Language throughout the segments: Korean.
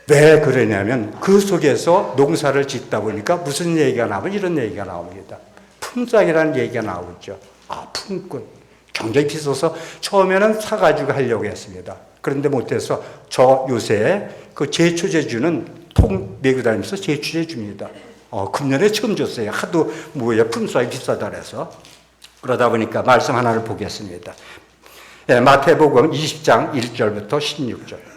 왜 그러냐면 그 속에서 농사를 짓다 보니까 무슨 얘기가 나오면 이런 얘기가 나옵니다. 품삯이라는 얘기가 나오죠. 품꾼. 굉장히 비싸서 처음에는 사가지고 하려고 했습니다. 그런데 못해서 저 요새 그 제초제주는 통 메고 다니면서 제초제 줍니다. 금년에 처음 줬어요. 하도 품삯이 비싸다 그래서. 그러다 보니까 말씀 하나를 보겠습니다. 마태복음 20장 1절부터 16절.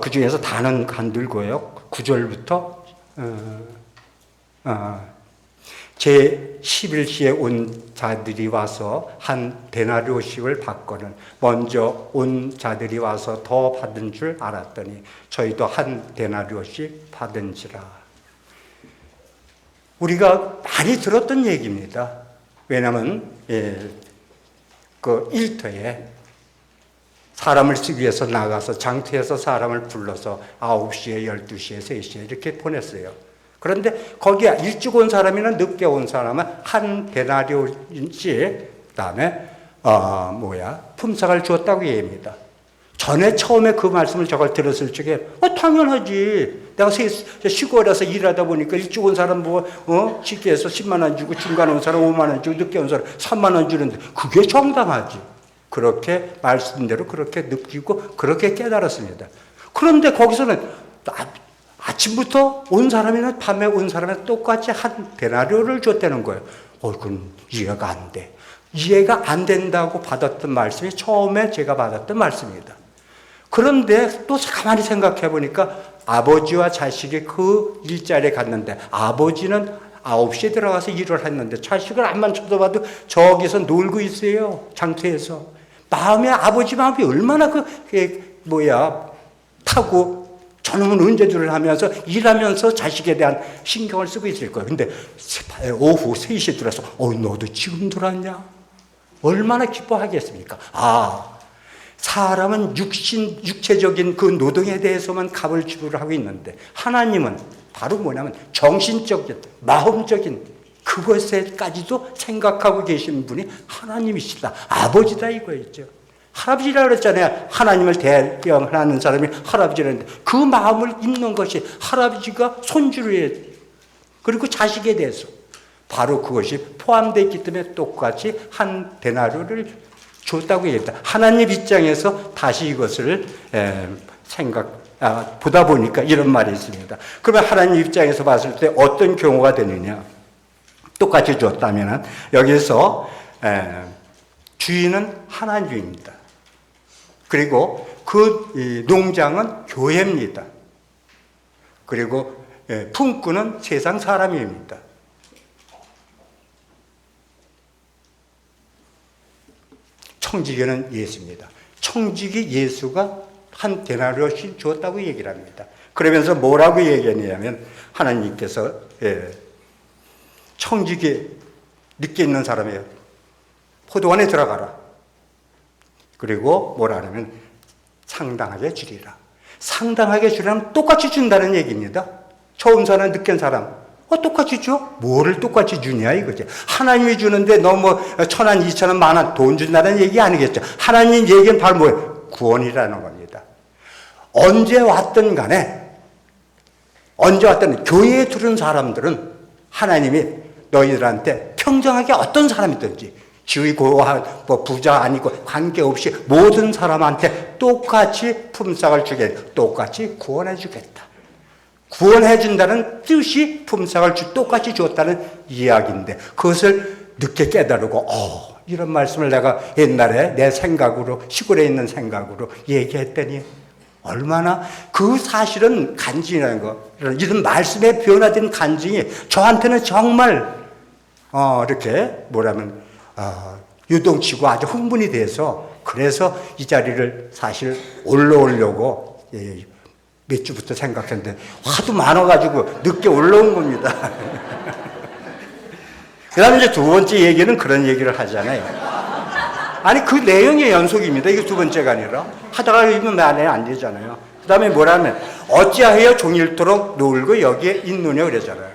그 중에서 다는 간들고요. 9절부터 제 11시에 온 자들이 와서 한 데나리오씩을 받거든 먼저 온 자들이 와서 더 받은 줄 알았더니 저희도 한 데나리오씩 받은지라. 우리가 많이 들었던 얘기입니다. 왜냐하면 그 일터에 사람을 쓰기 위해서 나가서 장터에서 사람을 불러서 9시에 12시에 3시에 이렇게 보냈어요. 그런데 거기에 일찍 온 사람이나 늦게 온 사람은 한 데나리오씩 그다음에 품삯을 주었다고 얘기합니다. 전에 처음에 그 말씀을 저걸 들었을 적에 당연하지. 내가 시골에서 일하다 보니까 일찍 온 사람 쉽게 해서 10만 원 주고 중간에 온 사람 5만 원 주고 늦게 온 사람 3만 원 주는데 그게 정당하지. 그렇게 말씀대로 그렇게 느끼고 그렇게 깨달았습니다. 그런데 거기서는 아침부터 온 사람이나 밤에 온 사람이나 똑같이 한 데나리오를 줬다는 거예요. 그건 이해가 안 돼. 이해가 안 된다고 받았던 말씀이 처음에 제가 받았던 말씀입니다. 그런데 또 가만히 생각해 보니까 아버지와 자식이 그 일자리에 갔는데 아버지는 9시에 들어가서 일을 했는데 자식을 앞만 쳐다봐도 저기서 놀고 있어요. 장터에서. 아버지 마음이 얼마나 타고 저놈은 언제들을 하면서 일하면서 자식에 대한 신경을 쓰고 있을 거예요. 근데 오후 3시에 들어서 너도 지금 들어왔냐? 얼마나 기뻐하겠습니까? 사람은 육체적인 그 노동에 대해서만 값을 지불하고 있는데 하나님은 바로 뭐냐면 정신적인, 마음적인 그것에까지도 생각하고 계신 분이 하나님이시다. 아버지다 이거였죠. 할아버지라 그랬잖아요. 하나님을 대표하는 사람이 할아버지라는데 그 마음을 입는 것이 할아버지가 손주를 그리고 자식에 대해서 바로 그것이 포함되어 있기 때문에 똑같이 한 데나리오를 줬다고 얘기했다. 하나님 입장에서 다시 이것을 보다 보니까 이런 말이 있습니다. 그러면 하나님 입장에서 봤을 때 어떤 경우가 되느냐? 똑같이 줬다면 여기서 주인은 하나님입니다. 그리고 그 농장은 교회입니다. 그리고 품꾼은 세상 사람입니다. 청지기는 예수입니다. 청지기 예수가 한 데나리오씩 주었다고 얘기를 합니다. 그러면서 뭐라고 얘기했냐면 하나님께서 청지기 늦게 있는 사람이에요. 포도원에 들어가라. 그리고 뭐라 하냐면 상당하게 주리라. 상당하게 주려면 똑같이 준다는 얘기입니다. 처음 사람, 늦게 온 사람. 똑같이 줘? 뭐를 똑같이 주냐 이거지. 하나님이 주는데 너 1,000원, 2,000원, 10,000원 돈 준다는 얘기 아니겠죠. 하나님 얘기는 바로 뭐예요? 구원이라는 겁니다. 언제 왔든 간에 교회에 들은 사람들은 하나님이 너희들한테 평정하게 어떤 사람이든지 지위 부자 아니고 관계없이 모든 사람한테 똑같이 품삯을 주겠다. 똑같이 구원해 주겠다. 구원해 준다는 뜻이 품삯을 똑같이 줬다는 이야기인데 그것을 늦게 깨달고 이런 말씀을 내가 옛날에 내 생각으로 시골에 있는 생각으로 얘기했더니 얼마나 그 사실은 간증이라는 거 이런 말씀에 변화된 간증이 저한테는 정말 이렇게 뭐라면 유동치고 아주 흥분이 돼서 그래서 이 자리를 사실 올라오려고 몇 주부터 생각했는데 하도 많아가지고 늦게 올라온 겁니다. 그 다음에 이제 두 번째 얘기는 그런 얘기를 하잖아요. 아니 그 내용의 연속입니다. 이게 두 번째가 아니라 하다가 이면 안에 안 되잖아요. 그 다음에 뭐라면 어찌하여 종일토록 놀고 여기에 있느냐 그러잖아요.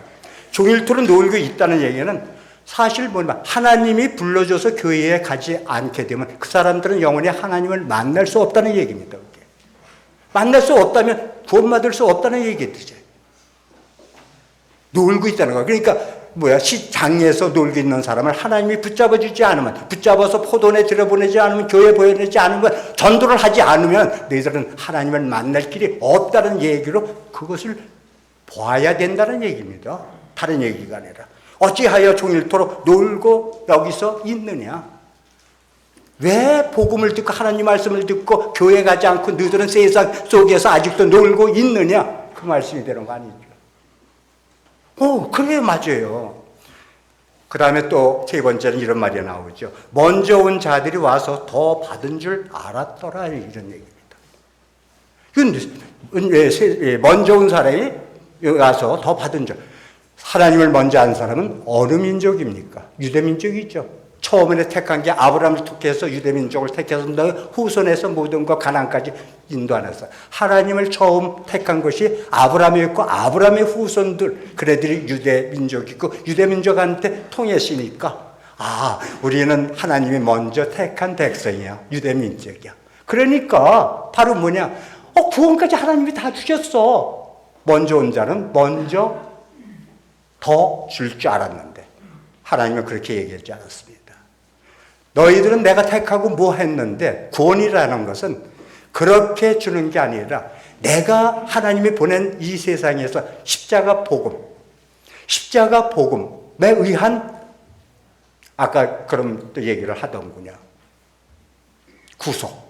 종일토록 놀고 있다는 얘기는 사실 뭐냐, 하나님이 불러줘서 교회에 가지 않게 되면 그 사람들은 영원히 하나님을 만날 수 없다는 얘기입니다. 그게. 만날 수 없다면 구원받을 수 없다는 얘기죠. 놀고 있다는 거예요. 그러니까 시장에서 놀고 있는 사람을 하나님이 붙잡아주지 않으면, 붙잡아서 포도원에 들여보내지 않으면, 교회에 보내지 않으면, 전도를 하지 않으면 너희들은 하나님을 만날 길이 없다는 얘기로 그것을 봐야 된다는 얘기입니다. 다른 얘기가 아니라. 어찌하여 종일토록 놀고 여기서 있느냐? 왜 복음을 듣고 하나님 말씀을 듣고 교회 가지 않고 너희들은 세상 속에서 아직도 놀고 있느냐? 그 말씀이 되는 거 아니죠. 그래, 맞아요. 그 다음에 또 세 번째는 이런 말이 나오죠. 먼저 온 자들이 와서 더 받은 줄 알았더라, 이런 얘기입니다. 먼저 온 사람이 와서 더 받은 줄. 하나님을 먼저 한 사람은 어느 민족입니까? 유대민족이죠. 처음에 택한 게 아브라함을 택해서 유대민족을 택해서 후손에서 모든 것 가나안까지 인도하면서 하나님을 처음 택한 것이 아브라함이었고 아브라함의 후손들, 그네들이 유대민족이고 유대민족한테 통했으니까 우리는 하나님이 먼저 택한 백성이야. 유대민족이야. 그러니까 바로 뭐냐? 구원까지 하나님이 다 주셨어. 먼저 온 자는 먼저 더 줄 줄 알았는데 하나님은 그렇게 얘기하지 않았습니다. 너희들은 내가 택하고 뭐 했는데, 구원이라는 것은 그렇게 주는 게 아니라 내가 하나님이 보낸 이 세상에서 십자가 복음에 의한, 아까 그럼 또 얘기를 하던군요. 구속.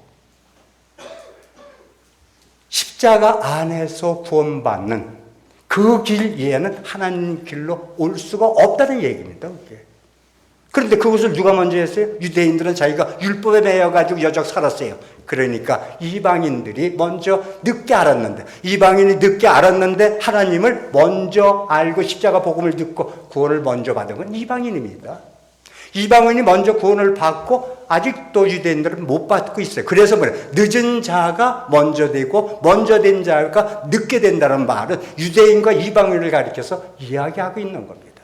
십자가 안에서 구원받는 그 길 이에는 하나님 길로 올 수가 없다는 얘기입니다. 그게. 그런데 그것을 누가 먼저 했어요? 유대인들은 자기가 율법에 매여가지고 여적 살았어요. 그러니까 이방인들이 먼저 늦게 알았는데, 이방인이 늦게 알았는데 하나님을 먼저 알고 십자가 복음을 듣고 구원을 먼저 받은 건 이방인입니다. 이방인이 먼저 구원을 받고 아직도 유대인들은 못 받고 있어요. 그래서 늦은 자가 먼저 되고 먼저 된 자가 늦게 된다는 말은 유대인과 이방인을 가리켜서 이야기하고 있는 겁니다.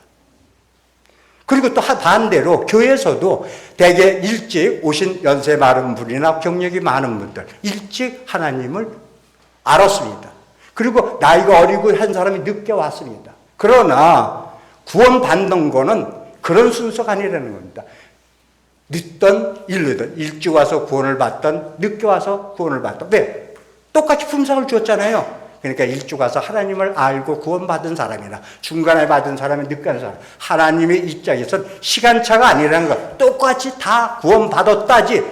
그리고 또 반대로 교회에서도 대개 일찍 오신 연세 많은 분이나 경력이 많은 분들, 일찍 하나님을 알았습니다. 그리고 나이가 어리고 한 사람이 늦게 왔습니다. 그러나 구원받는 거는 그런 순서가 아니라는 겁니다. 늦던 일르든, 일찍 와서 구원을 받던 늦게 와서 구원을 받던. 왜? 똑같이 품상을 줬잖아요. 그러니까 일찍 와서 하나님을 알고 구원받은 사람이나 중간에 받은 사람이 늦게 하는 사람, 하나님의 입장에서는 시간차가 아니라는 거. 똑같이 다 구원받았다지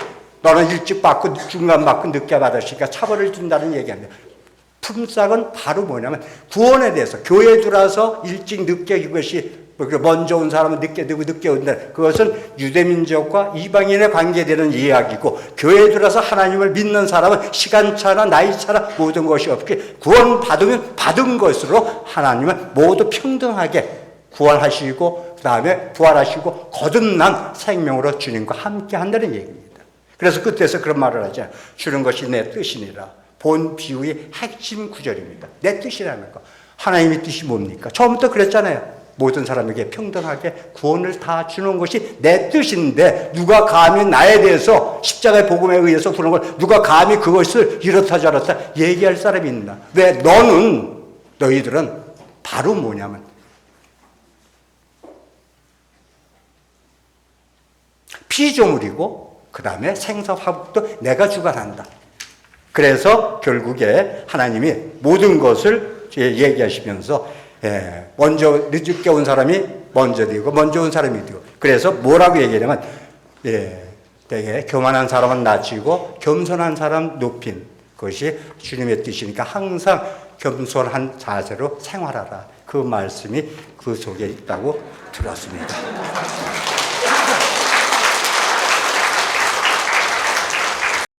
너는 일찍 받고 중간 받고 늦게 받았으니까 차별을 준다는 얘기합니다. 품삯은 바로 뭐냐면 구원에 대해서, 교회에 들어와서 일찍 늦게, 이것이 먼저 온 사람은 늦게 되고 늦게 온다. 그것은 유대민족과 이방인에 관계되는 이야기고, 교회에 들어서 하나님을 믿는 사람은 시간차나 나이차나 모든 것이 없게 구원받으면 받은 것으로 하나님은 모두 평등하게 구원하시고 그 다음에 부활하시고 거듭난 생명으로 주님과 함께 한다는 얘기입니다. 그래서 끝에서 그런 말을 하죠. 주는 것이 내 뜻이니라. 본 비유의 핵심 구절입니다. 내 뜻이라는 거. 하나님의 뜻이 뭡니까? 처음부터 그랬잖아요. 모든 사람에게 평등하게 구원을 다 주는 것이 내 뜻인데, 누가 감히 나에 대해서 십자가의 복음에 의해서 그런 걸 누가 감히 그것을 이렇다 저렇다 얘기할 사람이 있나? 왜? 너희들은 바로 뭐냐면 피조물이고 그 다음에 생사화복도 내가 주관한다. 그래서 결국에 하나님이 모든 것을 얘기하시면서 먼저 늦게 온 사람이 먼저 되고 먼저 온 사람이 되고, 그래서 뭐라고 얘기하냐면 되게 교만한 사람은 낮추고 겸손한 사람 높인 것이 주님의 뜻이니까 항상 겸손한 자세로 생활하라. 그 말씀이 그 속에 있다고 들었습니다.